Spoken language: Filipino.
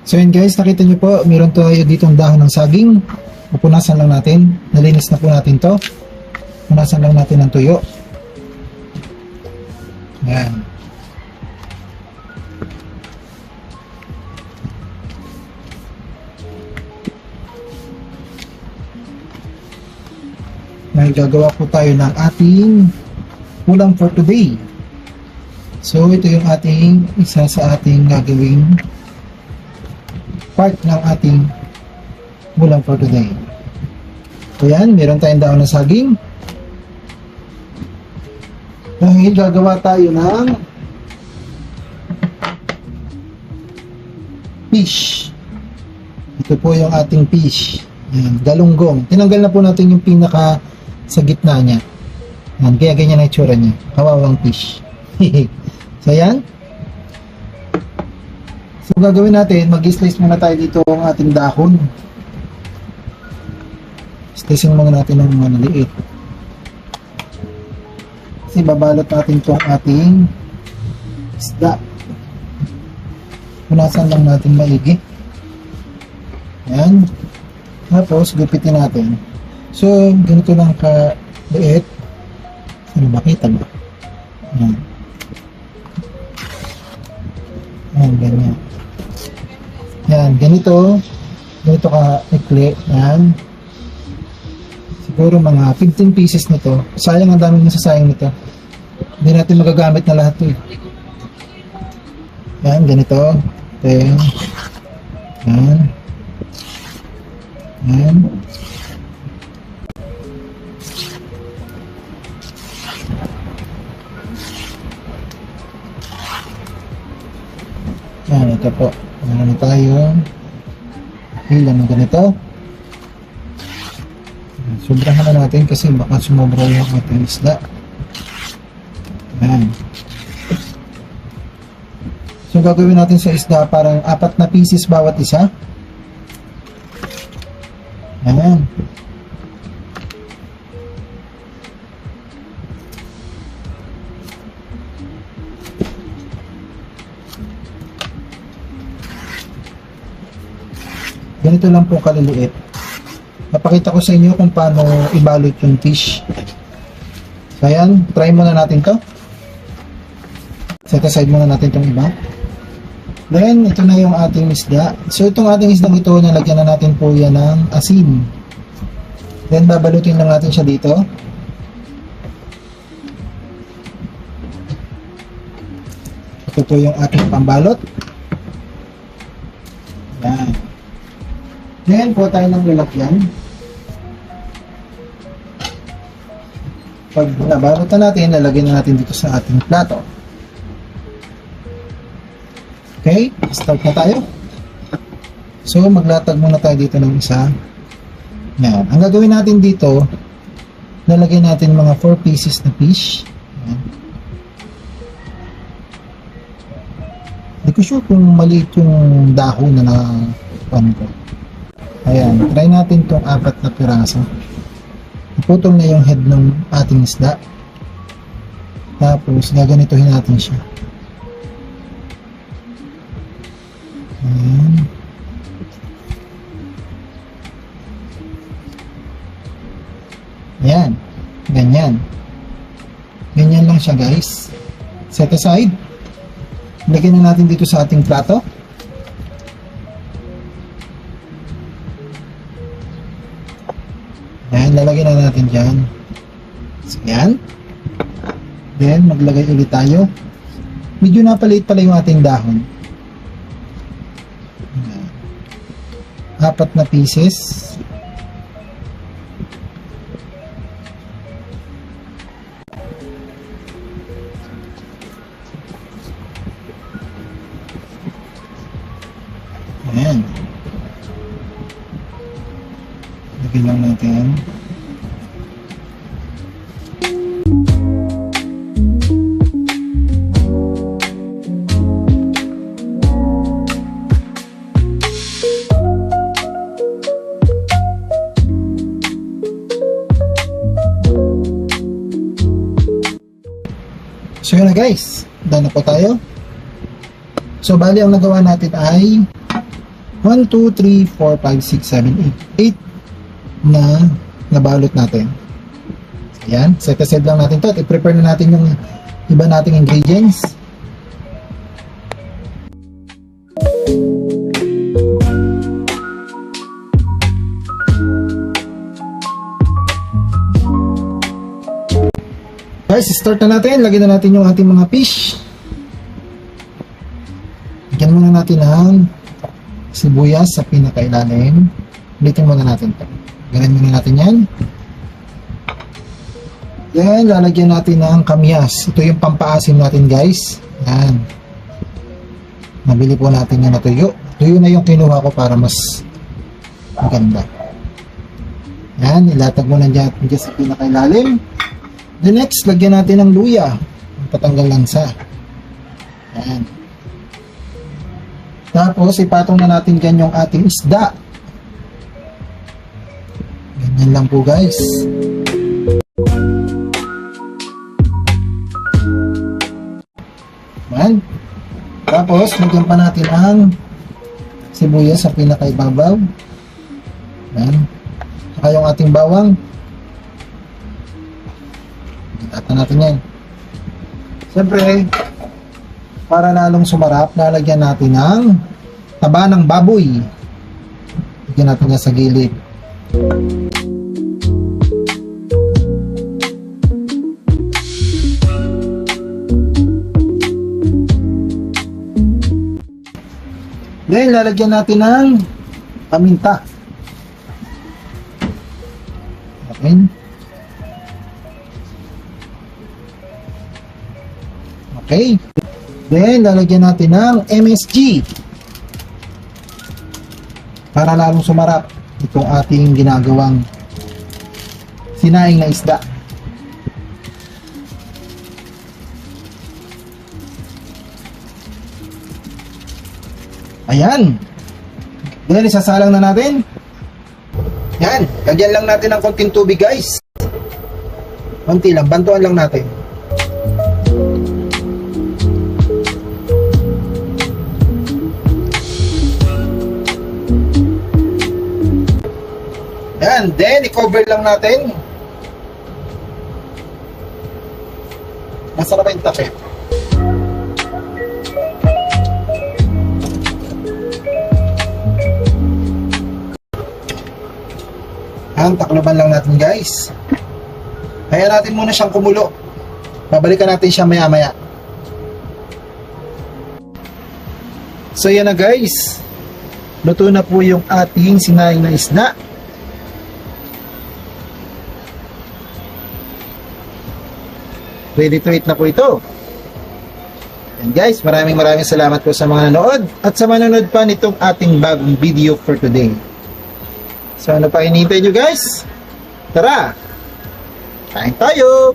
So yun guys, nakita nyo po, meron tayo ditong dahon ng saging. Pupunasan lang natin. Nalinis na po natin to. Punasan lang natin ng tuyo. Ayan. May gagawa po tayo ng ating ulam for today. So ito yung ating isa sa ating gagawing part ng ating ulam for today. So yan, meron tayong dahon ng saging. Dahil gagawa tayo ng fish. Ito po yung ating fish. Yan, galunggong. Tinanggal na po natin yung pinaka sa gitna niya. Yan, kaya ganyan ang itsura niya. Kawawang fish. So yan. So gagawin natin, mag-slice muna tayo dito ang ating dahon. Slicein muna natin ng maliliit. Kasi babalot natin itong ating isda. Punasan lang natin maigi. Yan. Tapos gupitin natin. So ganito lang ka-liit. Ano makita ba? Yan. Yan, ganyan. Yan, ganito ka-ikli. Yan. Siguro mga 15 pieces nito. Sayang, ang daming masasayang nito. Hindi natin magagamit na lahat ito. Yan, ganito. Okay. Yan. Yan. Yan, ito po. Ano na tayo? Ilan na ganito. Sobrahan na natin kasi baka sumobra yung ating isda. Yan. So gagawin natin sa isda parang 4 na pieces bawat isa. Yan. Ganito lang po kaliliit. Napakita ko sa inyo kung paano ibalot yung fish. So ayan, try muna natin to. Set aside muna natin itong iba. Then, ito na yung ating isda. So itong ating isda ito, nalagyan na natin po yan ng asin. Then, babalutin lang natin siya dito. Ito po yung ating pambalot. Yan. Then, po tayo ng lalagyan. Pag nabalot na natin, lalagyan na natin dito sa ating plato. Okay, start na tayo. So, maglatag muna tayo dito ng isa. Yan. Ang gagawin natin dito, lalagyan natin mga 4 pieces na fish. Yan. Hindi ko sure kung maliit yung dahon na nakapan ko. Ayan, try natin itong 4 na piraso. Iputol na yung head ng ating isda. Tapos, gaganituhin natin siya. Ayan. Ayan. Ganyan. Ganyan lang siya, guys. Set aside. Lagyan na natin dito sa ating plato. Ayan, lalagyan na natin dyan. So, ayan. Then, maglagay ulit tayo. Medyo napaliit pala yung ating dahon. Ayan. 4 na pieces. Ayan. Lagyan lang natin. So yun na guys, done na po tayo. So bali ang nagawa natin ay 1, 2, 3, 4, 5, 6, 7, 8. 8 na nabalot natin. Ayan, set aside lang natin to at i-prepare na natin yung iba nating ingredients. Guys, start na natin. Lagyan na natin yung ating mga fish. Lagyan muna natin ng sibuyas sa pinakailalim. Ulitin muna natin ito. Ganyan muna natin yan. Then, lalagyan natin ng kamyas. Ito yung pampaasim natin, guys. Yan. Nabili po natin yan na tuyo. Tuyo na yung kinuha ko para mas maganda. Yan, ilatag mo na dyan sa pinakailalim. The next, lagyan natin ng luya. Patanggal lansa. Yan. Tapos, ipatong na natin dyan yung ating isda. Ganyan lang po, guys. Yan. Tapos, lagyan pa natin ang sibuyas sa pinakaibabaw. Yan. Saka yung ating bawang. Ata natin yan. Siyempre, para lalong sumarap, lalagyan natin ng taba ng baboy. Lagyan natin yan sa gilid. Then, lalagyan natin ng paminta. Okay. Okay. Then, lalagyan natin ng MSG para lalong sumarap itong ating ginagawang sinaing na isda. Ayan. Then, isasalang na natin. Yan. Lagyan lang natin ng konting tubig, guys. Konti lang. Bantuan lang natin. Yan, then i-cover lang natin. Masarap yung takip. Yan, takloban lang natin, guys. Kaya natin muna siyang kumulo. Babalikan natin siya maya maya. So yan na, guys. Luto na po yung ating sinaing na isda. Ready to eat na po ito. And guys, maraming salamat po sa mga nanood at sa manonood pa nitong ating bagong video for today. So ano pa hinihintay nyo, guys? Tara! Kain tayo!